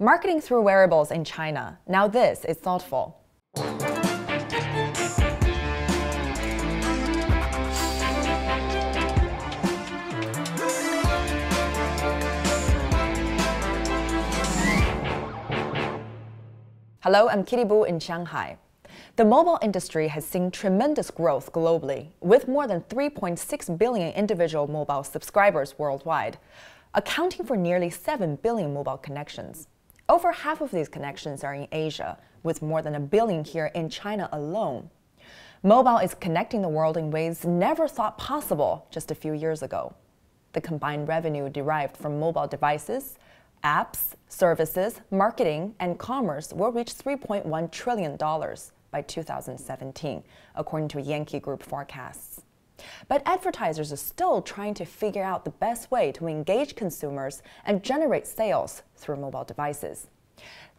Marketing through wearables in China. Now this is thoughtful. Hello, I'm Kitty Boo in Shanghai. The mobile industry has seen tremendous growth globally, with more than 3.6 billion individual mobile subscribers worldwide, accounting for nearly 7 billion mobile connections. Over half of these connections are in Asia, with more than 1 billion here in China alone. Mobile is connecting the world in ways never thought possible just a few years ago. The combined revenue derived from mobile devices, apps, services, marketing, and commerce will reach $3.1 trillion by 2017, according to Yankee Group forecasts. But advertisers are still trying to figure out the best way to engage consumers and generate sales through mobile devices.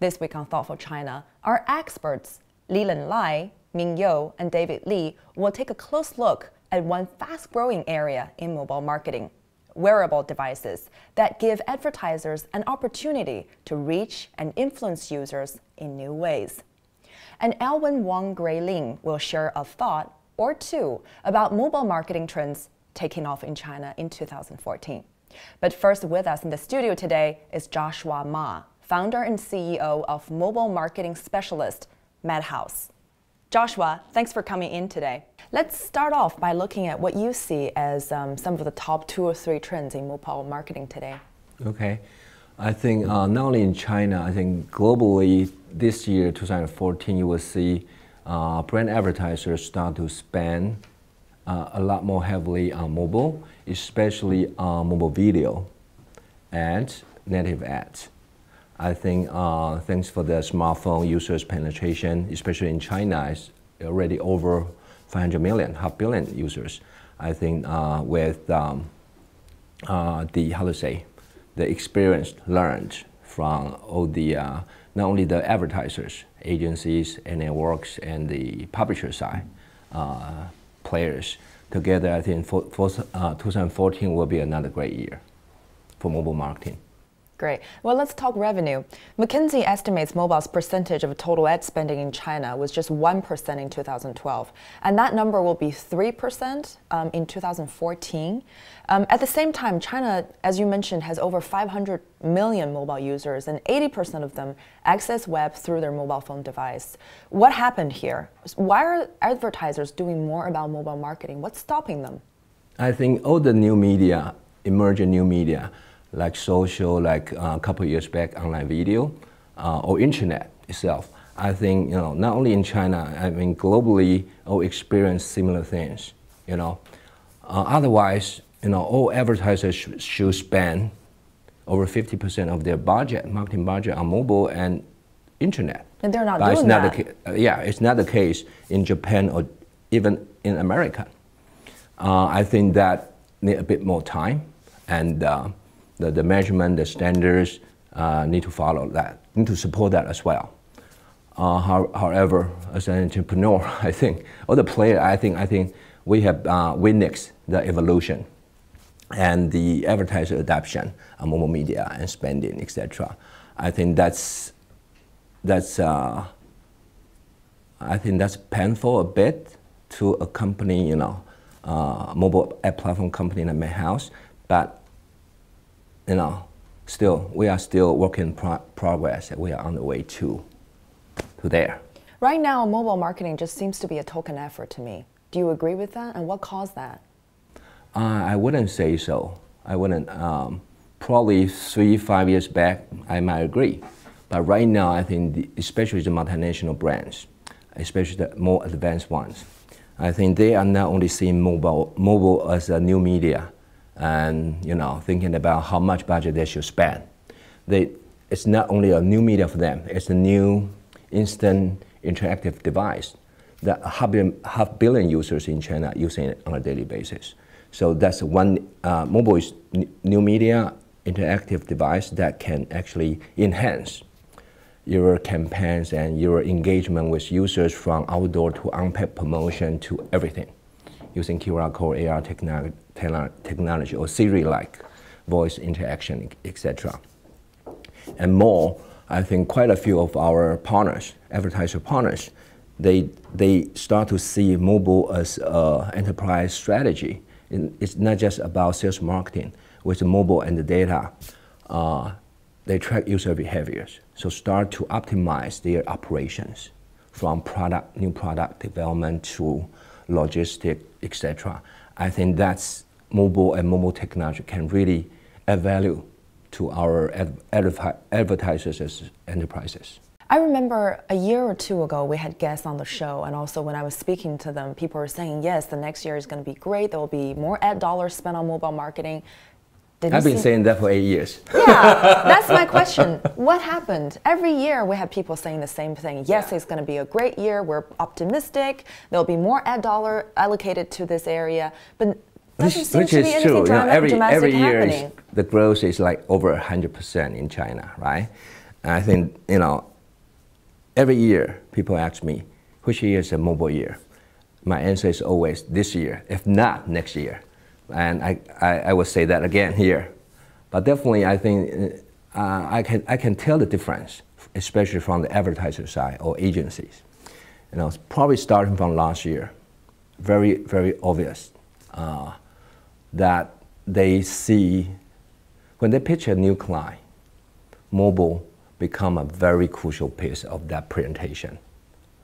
This week on Thoughtful China, our experts, Leland Lai, Ming You, and David Li will take a close look at one fast-growing area in mobile marketing: wearable devices that give advertisers an opportunity to reach and influence users in new ways. And Elwin Wang Gray-Ling will share a thought or two about mobile marketing trends taking off in China in 2014. But first with us in the studio today is Joshua Ma, founder and CEO of mobile marketing specialist Madhouse. Joshua, thanks for coming in today. Let's start off by looking at what you see as some of the top 2 or 3 trends in mobile marketing today. Okay. I think not only in China, I think globally this year, 2014, you will see brand advertisers start to spend a lot more heavily on mobile, especially on mobile video and native ads. I think thanks for the smartphone users penetration, especially in China, is already over 500 million, half billion users. I think with the experience learned from all the, not only the advertisers, agencies and networks and the publisher side players together, I think 2014 will be another great year for mobile marketing. Great. Well, let's talk revenue. McKinsey estimates mobile's percentage of total ad spending in China was just 1% in 2012, and that number will be 3% in 2014. At the same time, China, as you mentioned, has over 500 million mobile users, and 80% of them access web through their mobile phone device. What happened here? Why are advertisers doing more about mobile marketing? What's stopping them? I think all the new media, emerging new media, like social, like a couple of years back, online video, or internet itself. I think, not only in China, I mean globally, all experience similar things, Otherwise, all advertisers should spend over 50% of their budget, marketing budget, on mobile and internet. And they're not doing that. It's not the case in Japan or even in America. I think that need a bit more time, and the measurement, the standards need to follow that, need to support that as well. However, as an entrepreneur, I think, or the player, I think we have witnessed the evolution and the advertiser adoption of mobile media and spending, etc. I think that's painful a bit to a company, mobile ad platform company like Madhouse, but we are still work in progress. We are on the way to there. Right now, mobile marketing just seems to be a token effort to me. Do you agree with that? And what caused that? I wouldn't say so. I wouldn't. Probably 3-5 years back, I might agree. But right now, I think, especially the multinational brands, especially the more advanced ones, I think they are not only seeing mobile as a new media, and thinking about how much budget they should spend. It's not only a new media for them, it's a new instant interactive device that half billion users in China are using it on a daily basis. So that's one, mobile is new media, interactive device that can actually enhance your campaigns and your engagement with users from outdoor to on-paid promotion to everything, using QR code, AR technology, or Siri-like voice interaction, etc. And more, I think quite a few of our partners, advertiser partners, they start to see mobile as an enterprise strategy. It's not just about sales marketing. With the mobile and the data, they track user behaviors. So start to optimize their operations from new product development to logistics, etc. I think that's mobile and mobile technology can really add value to our advertisers as enterprises. I remember a year or two ago, we had guests on the show, and also when I was speaking to them, people were saying, yes, the next year is going to be great. There will be more ad dollars spent on mobile marketing. I've been saying that for 8 years. Yeah, that's my question. What happened? Every year we have people saying the same thing. Yes, it's going to be a great year. We're optimistic. There'll be more ad dollar allocated to this area. But doesn't seem to be anything dramatic happening. The growth is like over 100% in China, right? And I think, every year people ask me, which year is a mobile year? My answer is always this year, if not next year. And I will say that again here. But definitely I think I can tell the difference, especially from the advertiser side or agencies. Probably starting from last year, very, very obvious that they see, when they pitch a new client, mobile become a very crucial piece of that presentation,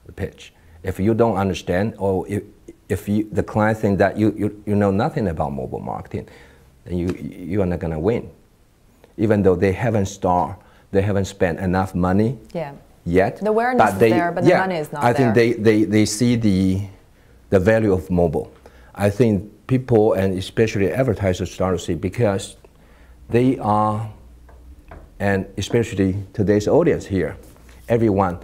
the pitch. If you don't understand, or if the client thinks that you know nothing about mobile marketing, then you are not going to win. Even though they haven't spent enough money yet. The awareness is there, but the money is not there. I think they see the value of mobile. I think people, and especially advertisers, start to see, because they are, and especially today's audience here, everyone,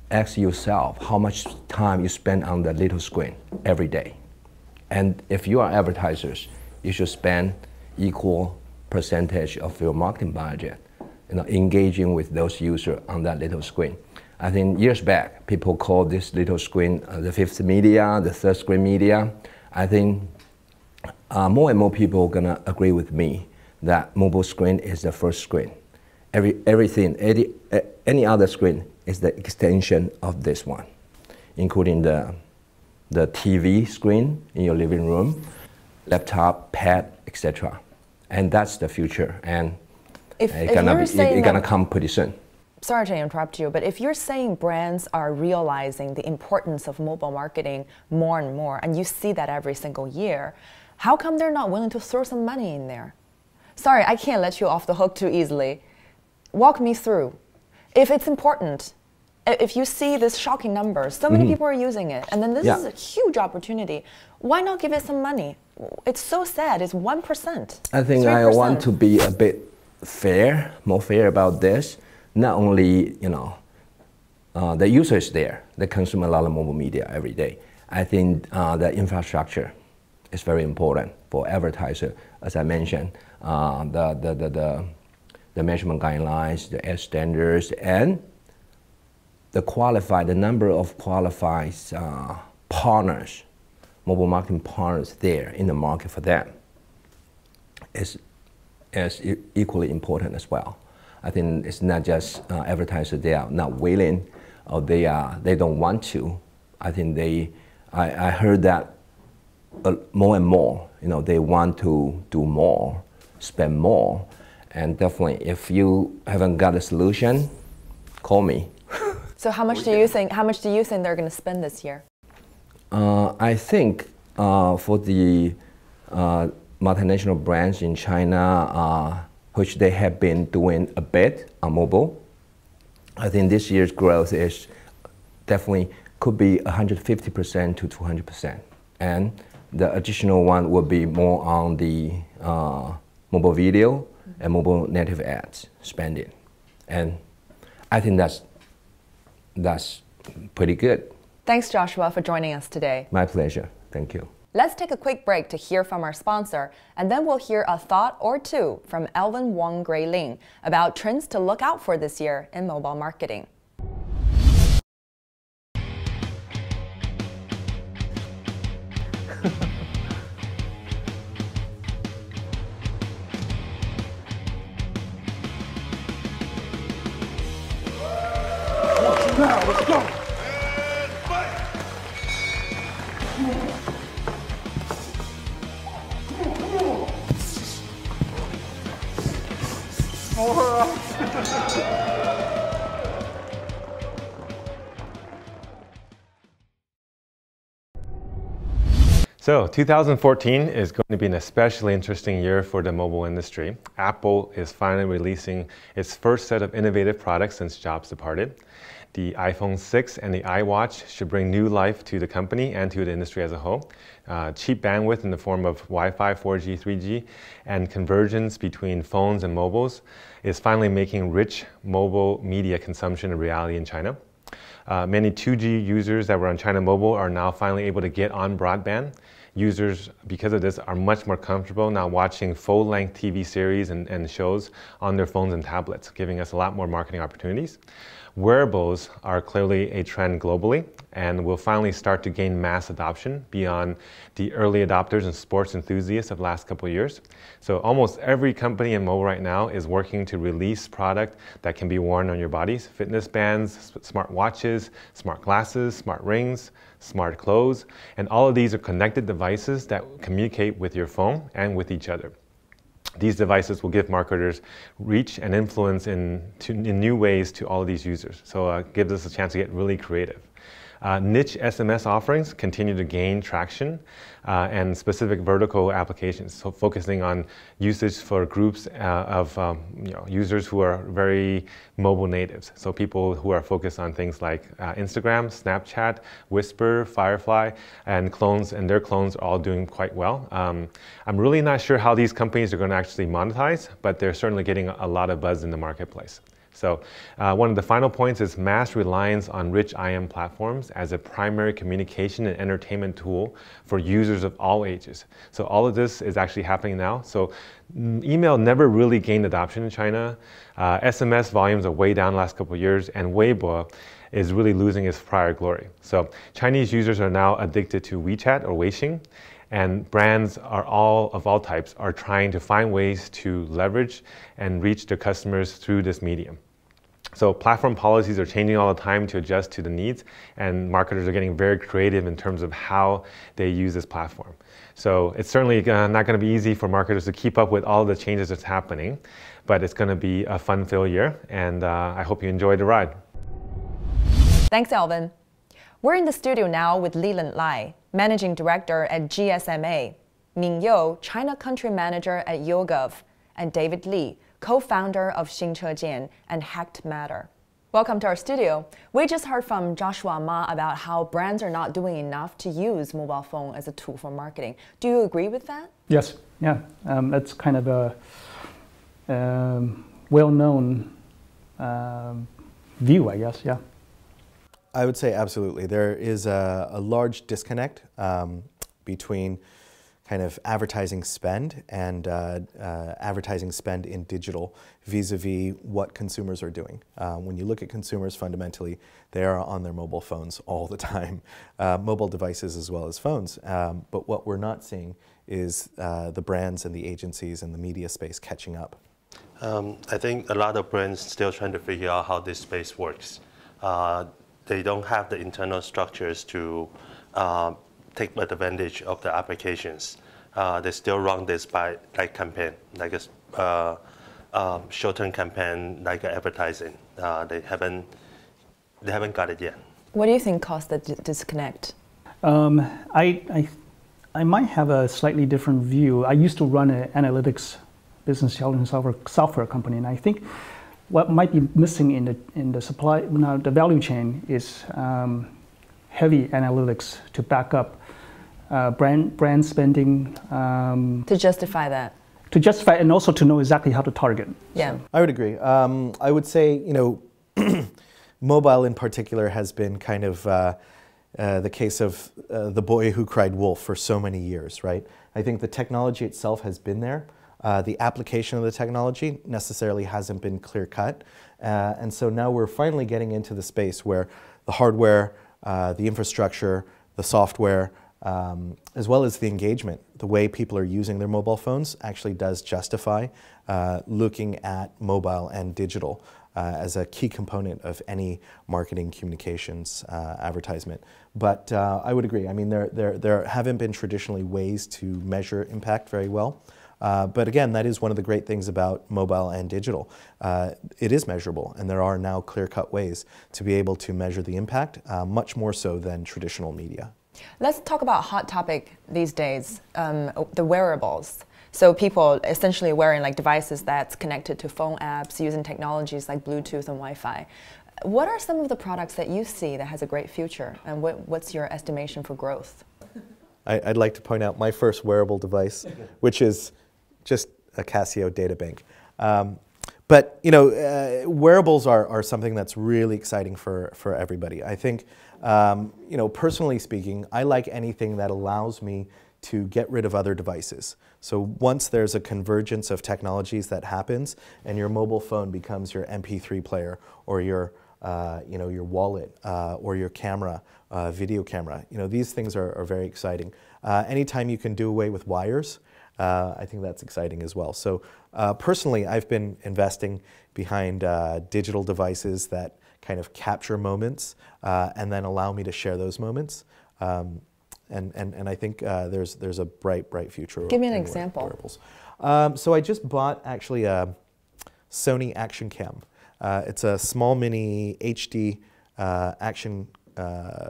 ask yourself how much time you spend on the little screen every day. And if you are advertisers, you should spend equal percentage of your marketing budget engaging with those users on that little screen. I think years back, people called this little screen the fifth media, the third screen media. I think more and more people are going to agree with me that mobile screen is the first screen. Any other screen is the extension of this one, including the TV screen in your living room, laptop, pad, etc. And that's the future, and it's gonna come pretty soon. Sorry to interrupt you, but if you're saying brands are realizing the importance of mobile marketing more and more, and you see that every single year, how come they're not willing to throw some money in there? Sorry, I can't let you off the hook too easily. Walk me through. If it's important, if you see this shocking number, so many people are using it, and then this is a huge opportunity, why not give it some money? It's so sad, it's 1%. I think 3%. I want to be a bit more fair about this. Not only, the user is there, they consume a lot of mobile media every day. I think the infrastructure is very important for advertiser, as I mentioned, the measurement guidelines, the ad standards, and the number of qualified partners, mobile marketing partners there in the market for them is equally important as well. I think it's not just advertisers, they are not willing, or they don't want to. I think I heard that more and more, they want to do more, spend more. And definitely, if you haven't got a solution, call me. So how much do you think they're going to spend this year? I think for the multinational brands in China, which they have been doing a bit on mobile, I think this year's growth is definitely could be 150% to 200%. And the additional one will be more on the mobile video and mobile native ads spending. And I think that's pretty good. Thanks, Joshua, for joining us today. My pleasure. Thank you. Let's take a quick break to hear from our sponsor, and then we'll hear a thought or two from Alvin Wong Gray Ling about trends to look out for this year in mobile marketing. Now, let's go. So 2014 is going to be an especially interesting year for the mobile industry. Apple is finally releasing its first set of innovative products since Jobs departed. The iPhone 6 and the iWatch should bring new life to the company and to the industry as a whole. Cheap bandwidth in the form of Wi-Fi, 4G, 3G, and convergence between phones and mobiles is finally making rich mobile media consumption a reality in China. Many 2G users that were on China Mobile are now finally able to get on broadband. Users, because of this, are much more comfortable now watching full-length TV series and shows on their phones and tablets, giving us a lot more marketing opportunities. Wearables are clearly a trend globally and will finally start to gain mass adoption beyond the early adopters and sports enthusiasts of the last couple of years. So almost every company in mobile right now is working to release product that can be worn on your bodies. Fitness bands, smart watches, smart glasses, smart rings, smart clothes, and all of these are connected devices that communicate with your phone and with each other. These devices will give marketers reach and influence in new ways to all of these users. So it gives us a chance to get really creative. Niche SMS offerings continue to gain traction and specific vertical applications, so focusing on usage for groups of users who are very mobile natives. So people who are focused on things like Instagram, Snapchat, Whisper, Firefly, and clones, and their clones are all doing quite well. I'm really not sure how these companies are going to actually monetize, but they're certainly getting a lot of buzz in the marketplace. So one of the final points is mass reliance on rich IM platforms as a primary communication and entertainment tool for users of all ages. So all of this is actually happening now. So email never really gained adoption in China. SMS volumes are way down the last couple of years, and Weibo is really losing its prior glory. So Chinese users are now addicted to WeChat or Weixin, and brands of all types are trying to find ways to leverage and reach their customers through this medium. So platform policies are changing all the time to adjust to the needs, and marketers are getting very creative in terms of how they use this platform. So it's certainly not going to be easy for marketers to keep up with all the changes that's happening, but it's going to be a fun-filled year, and I hope you enjoy the ride. Thanks, Alvin. We're in the studio now with Leland Lai, Managing Director at GSMA, Ming You, China Country Manager at YouGov, and David Li, co-founder of Xingchejian and Hacked Matter. Welcome to our studio. We just heard from Joshua Ma about how brands are not doing enough to use mobile phone as a tool for marketing. Do you agree with that? Yes, yeah. That's kind of a well-known view, I guess, yeah. I would say absolutely. There is a large disconnect between kind of advertising spend and advertising spend in digital vis-a-vis what consumers are doing. When you look at consumers, fundamentally, they are on their mobile phones all the time, mobile devices as well as phones. But what we're not seeing is the brands and the agencies and the media space catching up. I think a lot of brands still trying to figure out how this space works. They don't have the internal structures to take advantage of the applications. They still run this by like campaign, like a short-term campaign, like advertising. They haven't got it yet. What do you think caused the disconnect? I might have a slightly different view. I used to run an analytics business intelligence software company, and I think what might be missing in the supply, the value chain is heavy analytics to back up brand spending. To justify that. To justify, and also to know exactly how to target. Yeah, so. I would agree. I would say, mobile in particular has been kind of the case of the boy who cried wolf for so many years, right? I think the technology itself has been there. The application of the technology necessarily hasn't been clear-cut. And so now we're finally getting into the space where the hardware, the infrastructure, the software, as well as the engagement, the way people are using their mobile phones actually does justify looking at mobile and digital as a key component of any marketing communications advertisement. But I would agree. I mean, there haven't been traditionally ways to measure impact very well. But again, that is one of the great things about mobile and digital. It is measurable, and there are now clear-cut ways to be able to measure the impact, much more so than traditional media. Let's talk about a hot topic these days, the wearables. So people essentially wearing like devices that's connected to phone apps, using technologies like Bluetooth and Wi-Fi. What are some of the products that you see that has a great future, and what's your estimation for growth? I'd like to point out my first wearable device, which is just a Casio data bank. But you know, wearables are something that's really exciting for everybody. I think, you know, personally speaking, I like anything that allows me to get rid of other devices. So once there's a convergence of technologies that happens, and your mobile phone becomes your MP3 player, or your you know, your wallet, or your camera, video camera, you know, these things are very exciting. Anytime you can do away with wires, I think that's exciting as well. So personally, I've been investing behind digital devices that kind of capture moments and then allow me to share those moments. And I think there's a bright future. Give me an example. Wearables. So I just bought actually a Sony Action Cam. It's a small mini HD action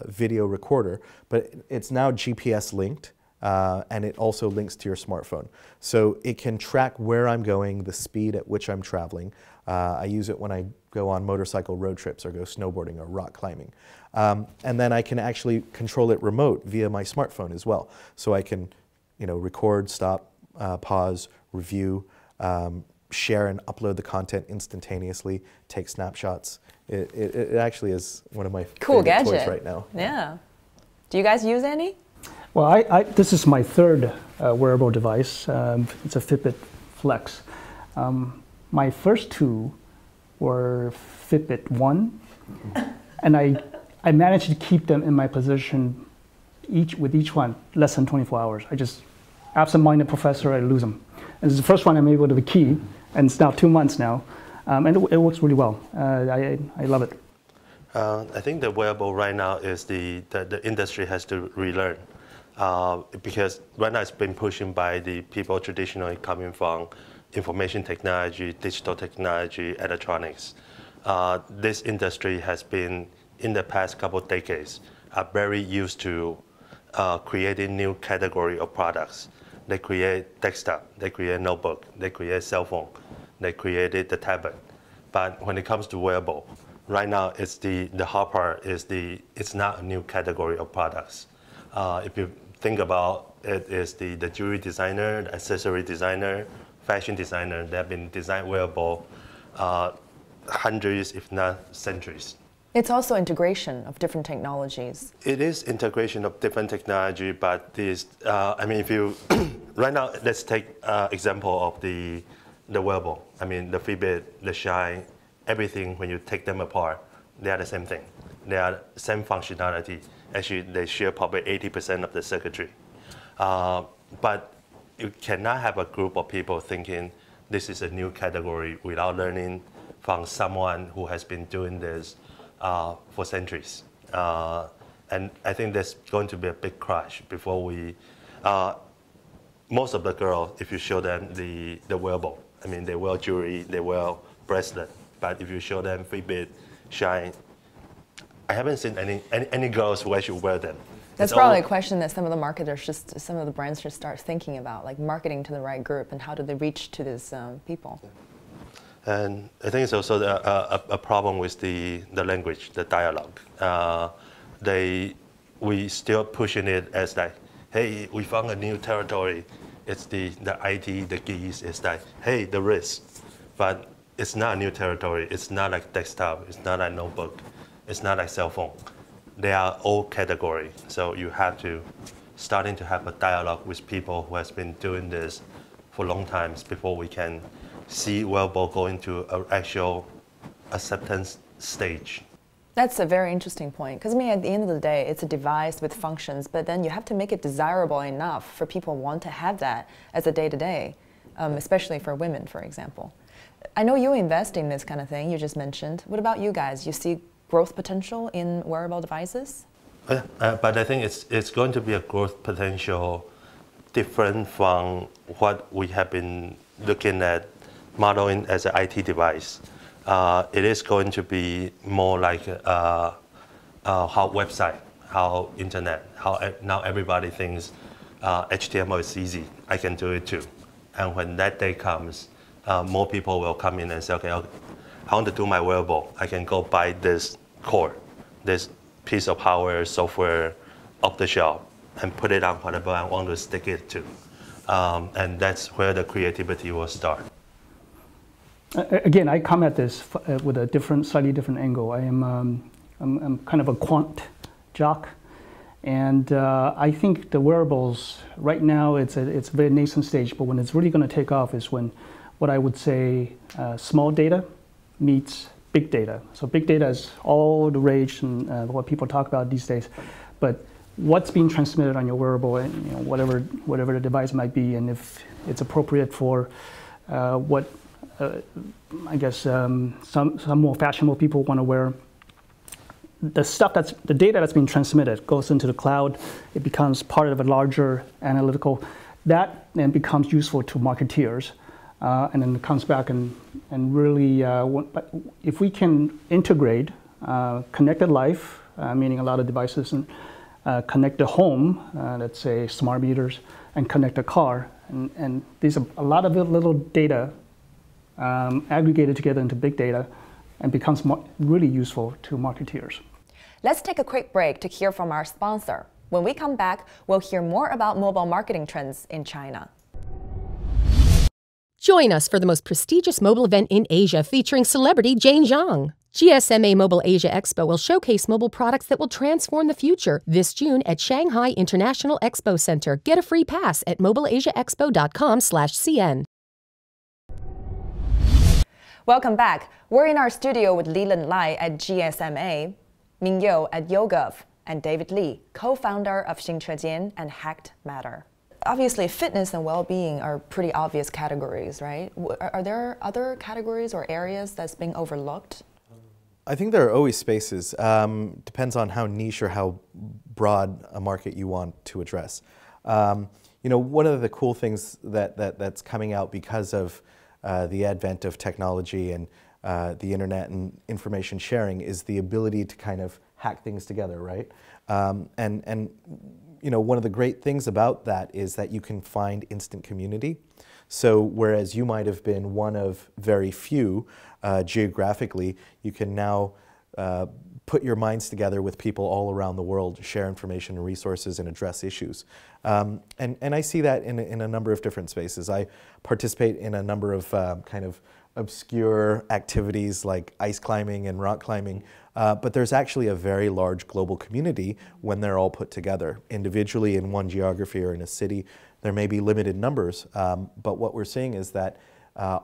video recorder, but it's now GPS linked. And it also links to your smartphone. So it can track where I'm going, the speed at which I'm traveling. I use it when I go on motorcycle road trips or go snowboarding or rock climbing. And then I can actually control it remote via my smartphone as well. So I can, you know, record, stop, pause, review, share and upload the content instantaneously, take snapshots. It actually is one of my cool favorite gadget toys right now. Yeah. Do you guys use any? Well, this is my third wearable device. It's a Fitbit Flex. My first two were Fitbit One, and I managed to keep them in my possession with each one less than 24 hours. I just, absent-minded professor, I lose them. And this is the first one I'm able to keep, and it's now 2 months now, and it works really well. I love it. I think the wearable right now is the industry has to relearn. Because right now it's been pushed by the people traditionally coming from information technology, digital technology, electronics. This industry has been, in the past couple of decades, very used to creating new category of products. They create desktop, they create notebook, they create cell phone, they created the tablet. But when it comes to wearable, right now it's the hard part is it's not a new category of products. If you think about it, is the jewelry designer, the accessory designer, fashion designer that have been design wearable hundreds, if not centuries. It's also integration of different technologies. It is integration of different technology, but this, I mean, if you, right now, let's take example of the wearable. I mean, the Fitbit, the Shine, everything, when you take them apart, they are the same thing. They are the same functionality. Actually, they share probably 80% of the circuitry. But you cannot have a group of people thinking this is a new category without learning from someone who has been doing this for centuries. And I think there's going to be a big crash before we, most of the girls, if you show them the wearable, I mean, they wear jewelry, they wear bracelet, but if you show them Fitbit, Shine, I haven't seen any girls who actually wear them. That's probably a question that some of the marketers, some of the brands should start thinking about, like marketing to the right group and how do they reach to these people. And I think it's also a problem with the language, the dialogue. We still pushing it as like, hey, we found a new territory. It's the IT, the geese, it's like, hey, the risk. But it's not a new territory. It's not like desktop. It's not like notebook. It's not like cell phone. They are all category. So you have to starting to have a dialogue with people who has been doing this for long times before we can see wearable going to an actual acceptance stage. That's a very interesting point, because I mean, at the end of the day, it's a device with functions, but then you have to make it desirable enough for people want to have that as a day-to-day, especially for women, for example. I know you invest in this kind of thing, you just mentioned. What about you guys? You see growth potential in wearable devices? But I think it's going to be a growth potential different from what we have been looking at modeling as an IT device. It is going to be more like how website, how internet, how now everybody thinks HTML is easy. I can do it too. And when that day comes, more people will come in and say, okay, I want to do my wearable. I can go buy this core, this piece of hardware, software off the shelf and put it on whatever I want to stick it to. And that's where the creativity will start. Again, I come at this with a slightly different angle. I'm kind of a quant jock. And I think the wearables, right now, it's a very nascent stage, but when it's really going to take off is when what I would say small data meets big data. So big data is all the rage and what people talk about these days. But what's being transmitted on your wearable, and whatever the device might be, and if it's appropriate for what I guess some more fashionable people want to wear. The data that's being transmitted goes into the cloud. It becomes part of a larger analytical. That then becomes useful to marketeers, and then it comes back and really, if we can integrate connected life, meaning a lot of devices, and connect the home, let's say smart meters, and connect a car, and these are a lot of little data aggregated together into big data, and becomes really useful to marketeers. Let's take a quick break to hear from our sponsor. When we come back, we'll hear more about mobile marketing trends in China. Join us for the most prestigious mobile event in Asia featuring celebrity Jane Zhang. GSMA Mobile Asia Expo will showcase mobile products that will transform the future this June at Shanghai International Expo Center. Get a free pass at mobileasiaexpo.com/cn. Welcome back. We're in our studio with Leland Lai at GSMA, Ming You at YouGov, and David Li, co-founder of Xingchejian and Hacked Matter. Obviously, fitness and well-being are pretty obvious categories, right? Are there other categories or areas that's being overlooked? I think there are always spaces. Depends on how niche or how broad a market you want to address. One of the cool things that's coming out because of the advent of technology and the internet and information sharing is the ability to kind of hack things together, right? And one of the great things about that is that you can find instant community. So whereas you might have been one of very few geographically, you can now put your minds together with people all around the world to share information and resources and address issues. And I see that in a number of different spaces. I participate in a number of kind of obscure activities like ice climbing and rock climbing, but there's actually a very large global community when they're all put together. Individually in one geography or in a city, there may be limited numbers, but what we're seeing is that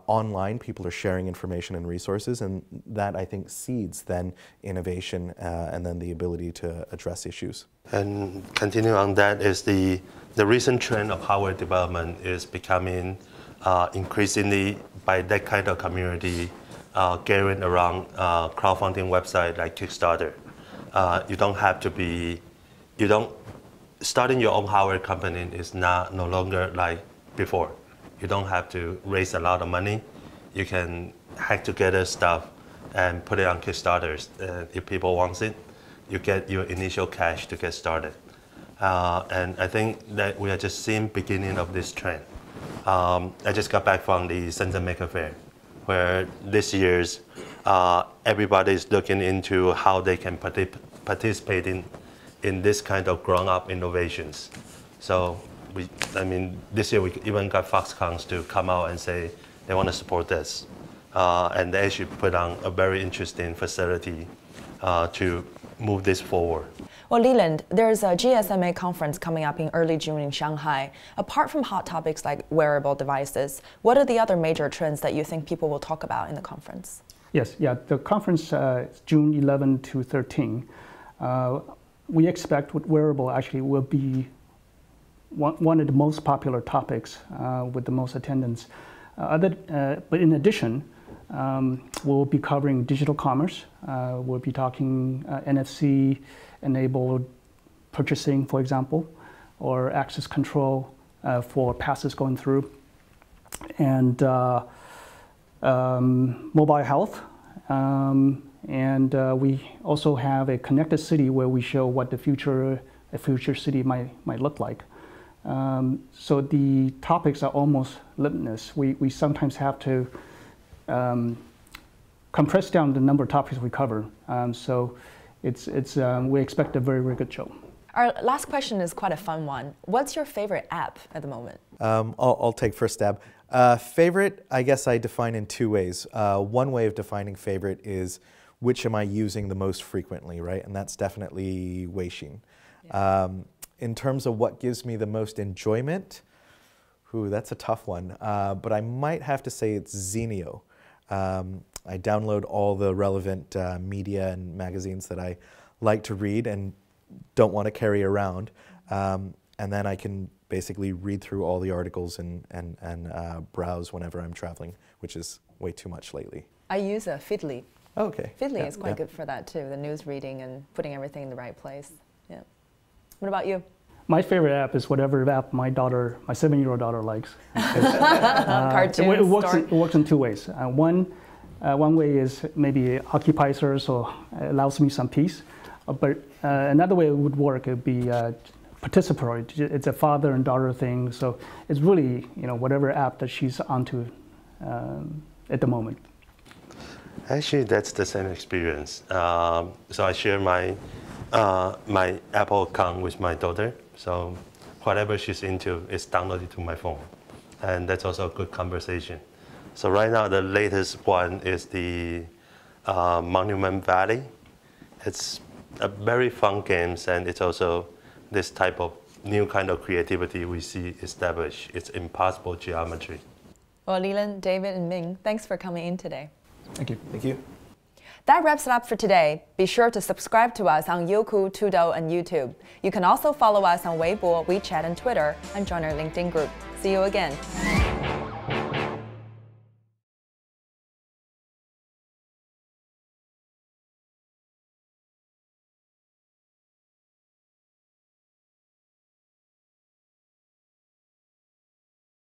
online people are sharing information and resources, and that I think seeds then innovation and then the ability to address issues. And continuing on that is the recent trend of hardware development is becoming increasingly by that kind of community gathering around crowdfunding website like Kickstarter. You don't have to be, starting your own hardware company is no longer like before. You don't have to raise a lot of money. You can hack together stuff and put it on Kickstarter. If people want it, you get your initial cash to get started. And I think that we are just seeing beginning of this trend. I just got back from the Shenzhen Maker Fair, where this year's everybody's looking into how they can participate in this kind of grown-up innovations. So this year we even got Foxcons to come out and say they want to support this. And they actually put on a very interesting facility to move this forward. Well, Leland, there's a GSMA conference coming up in early June in Shanghai. Apart from hot topics like wearable devices, what are the other major trends that you think people will talk about in the conference? Yes, the conference is June 11 to 13. We expect wearable actually will be one of the most popular topics with the most attendance. But in addition, We'll be covering digital commerce. We'll be talking NFC-enabled purchasing, for example, or access control for passes going through, and mobile health. And we also have a connected city where we show what a future city might look like. So the topics are almost limitless. We sometimes have to compress down the number of topics we cover. So we expect a very, very good show. Our last question is quite a fun one. What's your favorite app at the moment? I'll take first stab. Favorite, I guess I define in two ways. One way of defining favorite is which am I using the most frequently, right? And that's definitely Weixin. Yeah. In terms of what gives me the most enjoyment, that's a tough one. But I might have to say it's Zenio. I download all the relevant media and magazines that I like to read and don't want to carry around. And then I can basically read through all the articles and browse whenever I'm traveling, which is way too much lately. I use a Feedly. Oh, okay. Feedly is quite good for that too, the news reading and putting everything in the right place. Yeah. What about you? My favorite app is whatever app my 7-year-old daughter likes. Cartoons, it works in two ways. One way is maybe occupies her, so it allows me some peace. But another way it would work would be participatory. It's a father and daughter thing, so it's really whatever app that she's onto at the moment. Actually, that's the same experience. So I share my my Apple account with my daughter. So whatever she's into is downloaded to my phone, and that's also a good conversation. So right now, the latest one is the Monument Valley. It's a very fun game, and it's also this type of new kind of creativity we see established. It's impossible geometry. Well, Leland, David, and Ming, thanks for coming in today. Thank you. Thank you. That wraps it up for today. Be sure to subscribe to us on Youku, Tudou, and YouTube. You can also follow us on Weibo, WeChat, and Twitter, and join our LinkedIn group. See you again.